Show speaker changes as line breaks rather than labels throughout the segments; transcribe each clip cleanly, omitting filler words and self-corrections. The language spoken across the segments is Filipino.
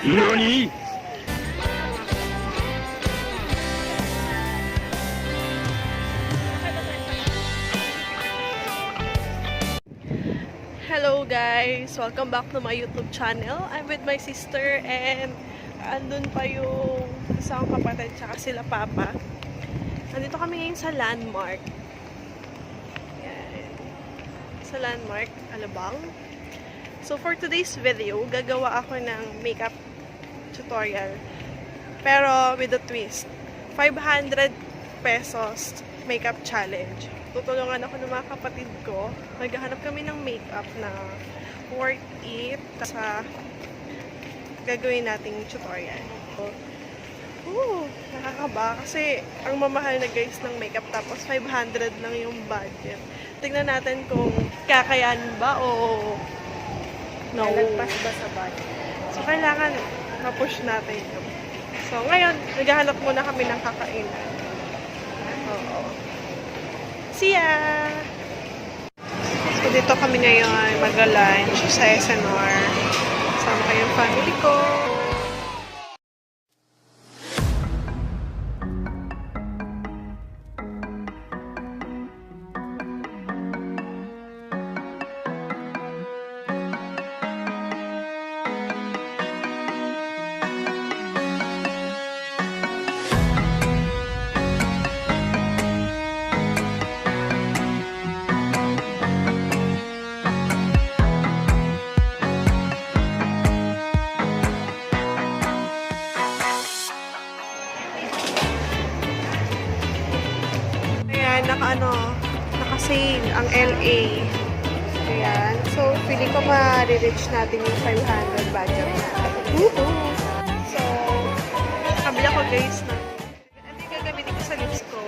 NANI?!
Hello guys! Welcome back to my YouTube channel. I'm with my sister and andun pa yung isang kapatid tsaka sila papa. Nandito kami ngayon sa Landmark. Yan. Sa Landmark Alabang. So for today's video, gagawa ako ng makeup tutorial. Pero with a twist. 500 pesos makeup challenge. Tutulungan ako ng mga kapatid ko. Maghahanap kami ng makeup na worth it sa gagawin nating tutorial. Nakakaba kasi ang mamahal na guys ng makeup tapos 500 lang yung budget. Tignan natin kung kakayanin ba o no.
Nalagpas ba sa budget?
So kailangan ma-push natin yun. So ngayon, naghahanap muna kami ng kakainan. Oo. See ya! So, dito kami ngayon mag-lunch sa SNR. Sama ko yung family ko. Naka-sale ang LA. Ayan. So, feeling ko ma-reach natin yung 500 budget natin. So, kabila ko guys na ito yung gagamitin ko sa lips ko.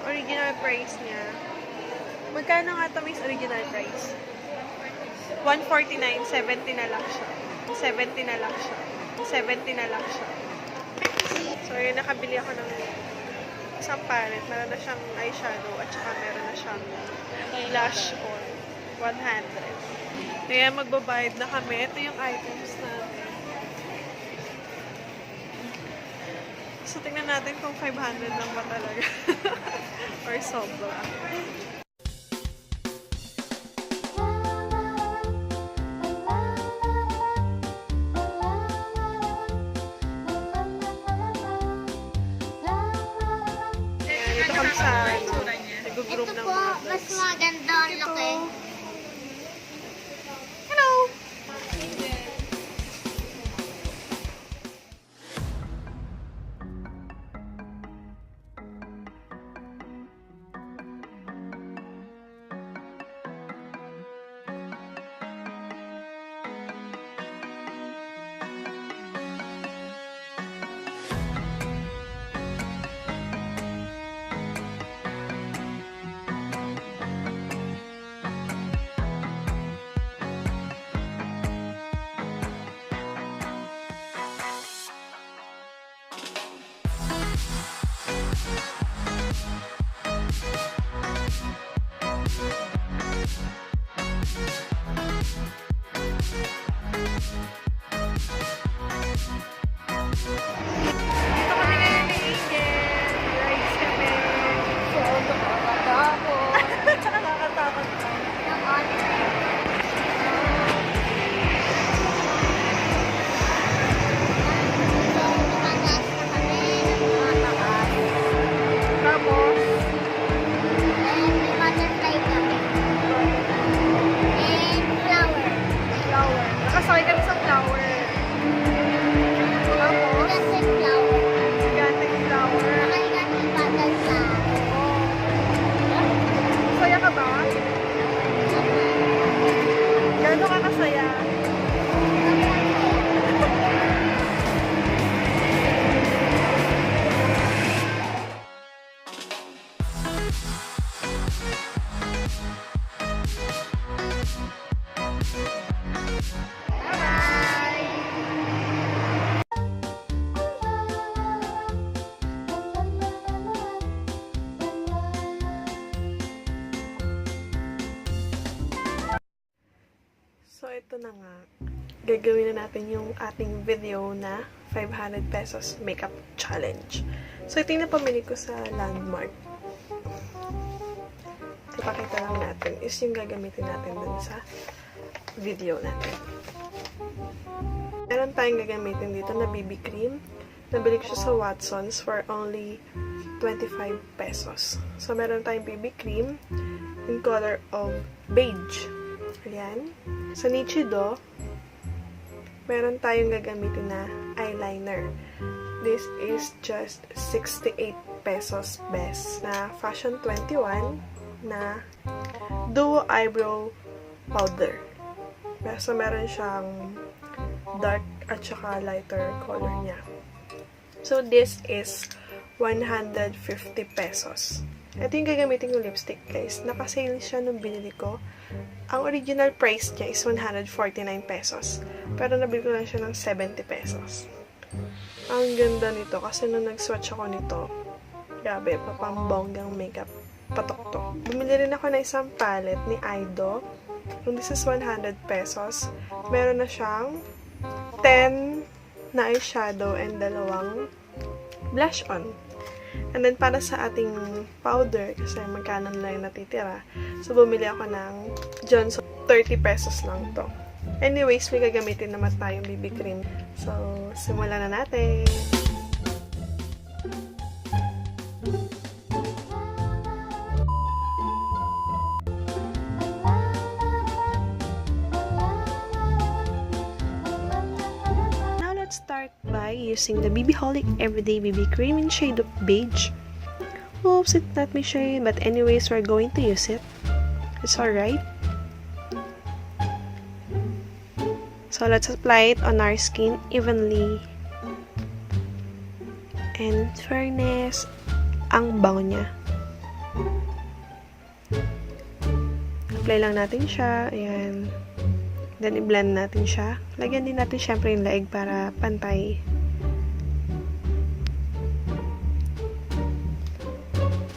Original price niya. Magkano nga ito may original price? 149. 70 na lang siya. 70 na lang siya. 70 na lang siya. So, yun, nakabili ako ng isang palette. Meron na siyang eyeshadow at saka meron na siyang blush on 100. Kaya magbabayad na kami. Ito yung items natin. So, tingnan natin kung 500 lang ba talaga. Or sobra.
Ito po, mas maganda ang laki.
Hello! Nakasakay kami sa flower. Tapos, gigantic flower. Masaya ka ba? Gano'n ka kasaya? So, ito na nga. gagawin na natin yung ating video na 500 pesos makeup challenge. So, ito yung napamili ko sa Landmark. Ipakita lang natin is yung gagamitin natin dun sa video natin. Meron tayong gagamitin dito na BB cream. Nabili ko siya sa Watsons for only 25 pesos. So, meron tayong BB cream in color of beige. Ayan. Sa Nichido, meron tayong gagamitin na eyeliner. This is just 68 pesos best na Fashion 21 na duo eyebrow powder. So, meron siyang dark at saka lighter color niya. So, this is 150 pesos. Ito yung gagamitin yung lipstick, guys. Naka-sale siya nung binili ko. Ang original price niya is 149 pesos. Pero nabili ko lang siya ng 70 pesos. Ang ganda nito kasi nung nag-swatch ako nito, grabe, papambonggang makeup. Patok to. Bumili rin ako ng isang palette ni Aido. This is 100 pesos. Meron na siyang 10 na eyeshadow and 2 blush on. And then, para sa ating powder, kasi magkano lang natitira, so, bumili ako ng Johnson. 30 pesos lang to. Anyways, may gagamitin naman tayong BB cream. So, simulan na natin! Start by using the BB Holic Everyday BB Cream in shade of beige. Oops, it's not my shade, but anyways, we're going to use it. It's alright. So, let's apply it on our skin evenly. And fairness, ang bango niya. Apply lang natin siya. Ayan. Then, i-blend natin siya. Lagyan din natin syempre yung leeg para pantay.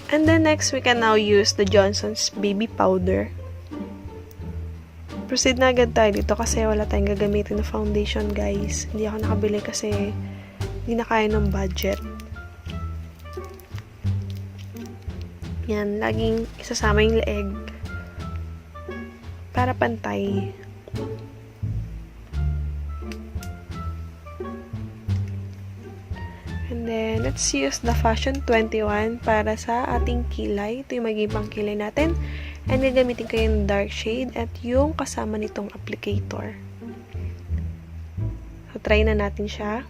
And then, next, we can now use the Johnson's Baby Powder. Proceed na agad tayo dito kasi wala tayong gagamitin na foundation, guys. Hindi ako nakabili kasi hindi na kaya ng budget. Yan, laging isasama yung leeg para pantay. And then, let's use the Fashion 21 para sa ating kilay. Ito yung magiging pang kilay natin. And gagamitin ko yung dark shade at yung kasama nitong applicator. So, try na natin siya.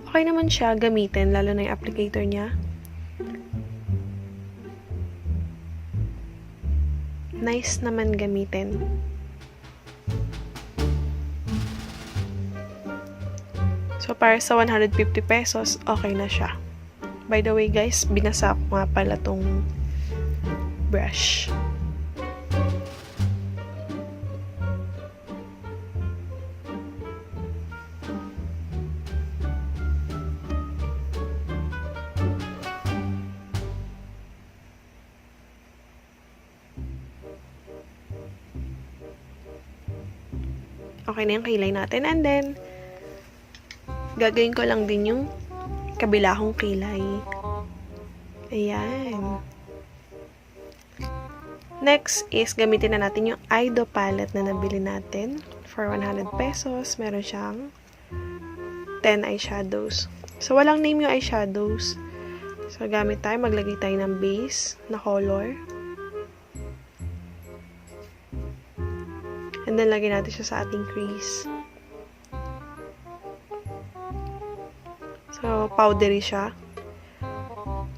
Okay naman siya gamitin, lalo na yung applicator niya. Nice naman gamitin. So, para sa 150 pesos, okay na siya. By the way, guys, binasa ko nga pala tong brush. Okay na yung kilay natin. And then, gagawin ko lang din yung kabilahong kilay. Ayan. Next is, gamitin na natin yung Aido palette na nabili natin. For 100 pesos, meron siyang 10 eyeshadows. So, walang name yung eyeshadows. So, gamit tayo, maglagay tayo ng base na color. And then, lagay natin siya sa ating crease. So, powdery siya.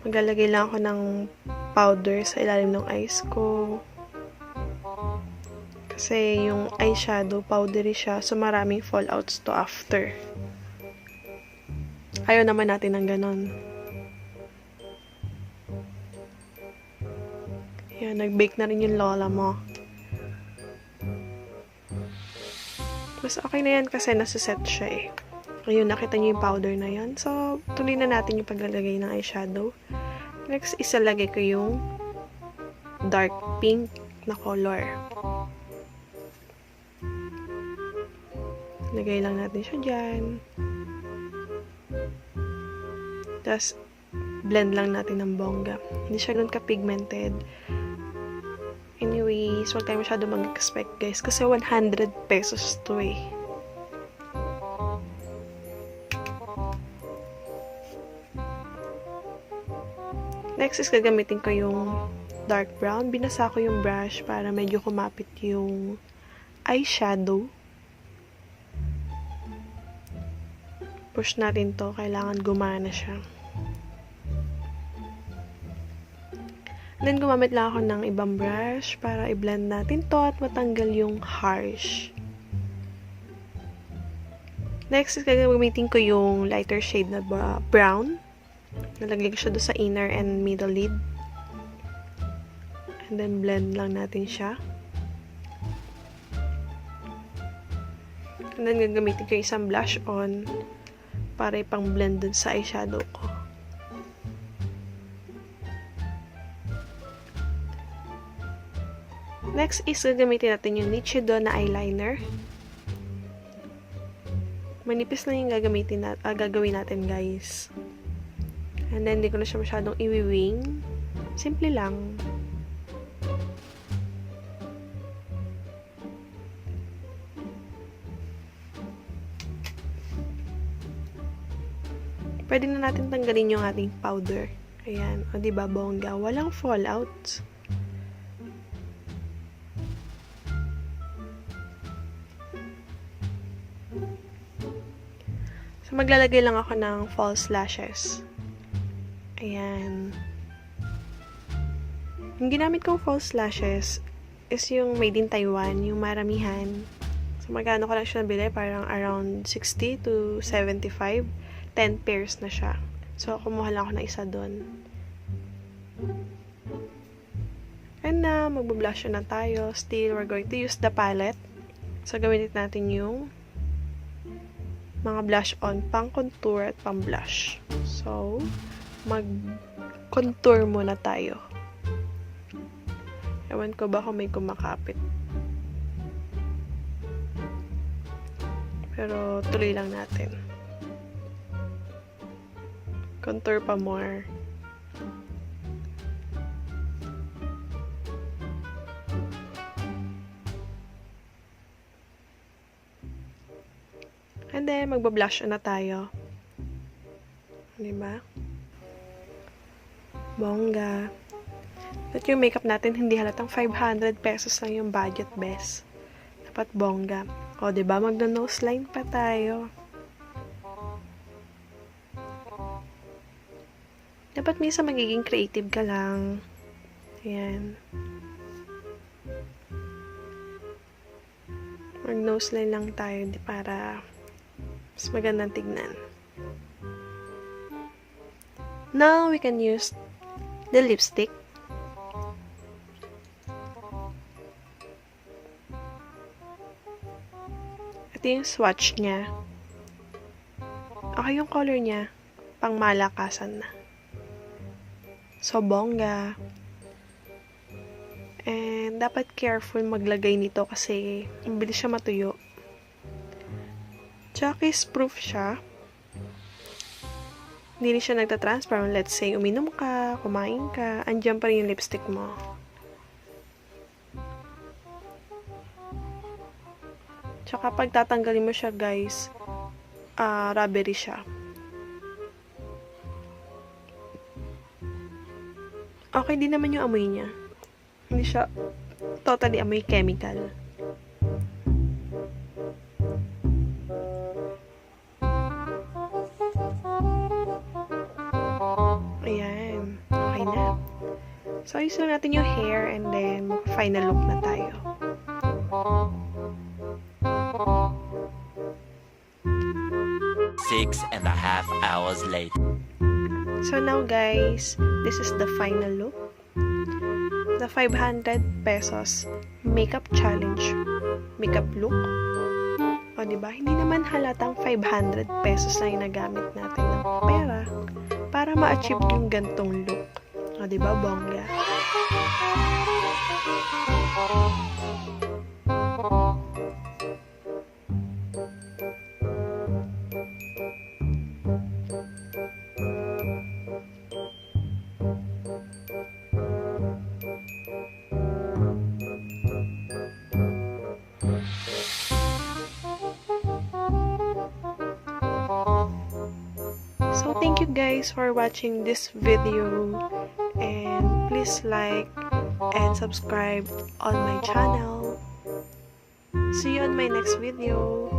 Maglalagay lang ako ng powder sa ilalim ng eyes ko. Kasi yung eyeshadow, powdery siya. So, maraming fallouts to after. Ayaw naman natin ng ganon. Yan, nag-bake na rin yung lola mo. Mas okay na yan kasi nasa-set siya eh. Ayun, nakita niyo yung powder na yan. So, tuloy na natin yung paglalagay ng eyeshadow. Next, isalagay ko yung dark pink na color. Lagay lang natin siya dyan. Tapos, blend lang natin ng bongga. Hindi siya ganun ka-pigmented. Anyways, huwag tayo masyado mag-expect, guys. Kasi 100 pesos to eh. Next is gagamitin ko yung dark brown. Binasa ko yung brush para medyo kumapit yung eyeshadow. Push natin to. Kailangan gumana siya. Then, gumamit lang ako ng ibang brush para i-blend natin to at matanggal yung harsh. Next is gagamitin ko yung lighter shade na brown. Nalagay ko siya doon sa inner and middle lid. And then, blend lang natin siya. And then, gagamitin ko yung isang blush on para ipang blend dun sa eyeshadow ko. Next is gagamitin natin yung Nichido na eyeliner. Manipis lang yung gagawin natin, guys. And then, hindi ko na siya masyadong iwi-wing. Simple lang. Pwede na natin tanggalin yung ating powder. Ayan. O, diba, bongga? Walang fallout. So, maglalagay lang ako ng false lashes. Ayan. Yung ginamit kong false lashes is yung made in Taiwan, yung maramihan. So, magkano ko lang siya nabili? Parang around 60 to 75. 10 pairs na siya. So, kumuha lang ako ng isa doon. And now, magbablush na tayo. Still, we're going to use the palette. So, gawin natin yung mga blush on, pang contour at pang blush. So, mag-contour muna tayo. Ewan ko ba kung may kumakapit. Pero, tuloy lang natin. Contour pa more. And then, magbablush na tayo. Diba? Bongga. At yung makeup natin, hindi halatang 500 pesos lang yung budget, best. Dapat bongga. O, diba? Magna-nose line pa tayo. Dapat minsan magiging creative ka lang. Ayan. Mag-nose line lang tayo para mas magandang tignan. Now, we can use the lipstick. Ito yung swatch niya. Okay yung color niya. Pang malakasan na. So, bongga. And, dapat careful maglagay nito kasi mabilis siya matuyo. Tsaka kiss-proof siya. Hindi siya nagtatransfer. Let's say, uminom ka, kumain ka, andyan pa rin yung lipstick mo. Tsaka pag tatanggalin mo siya, guys, rubbery siya. Okay din naman yung amoy niya. Hindi siya totally amoy chemical. Ayan. Okay na. So, ayos lang natin yung hair and then final look na tayo.
Six and a half hours later.
So now guys, this is the final look. The 500 pesos makeup challenge makeup look. O diba? Hindi naman halatang 500 pesos lang yung nagamit natin ng pera para ma-achieve yung gantong look. O diba? Bongga. So thank you guys for watching this video, and please like and subscribe on my channel. See you on my next video.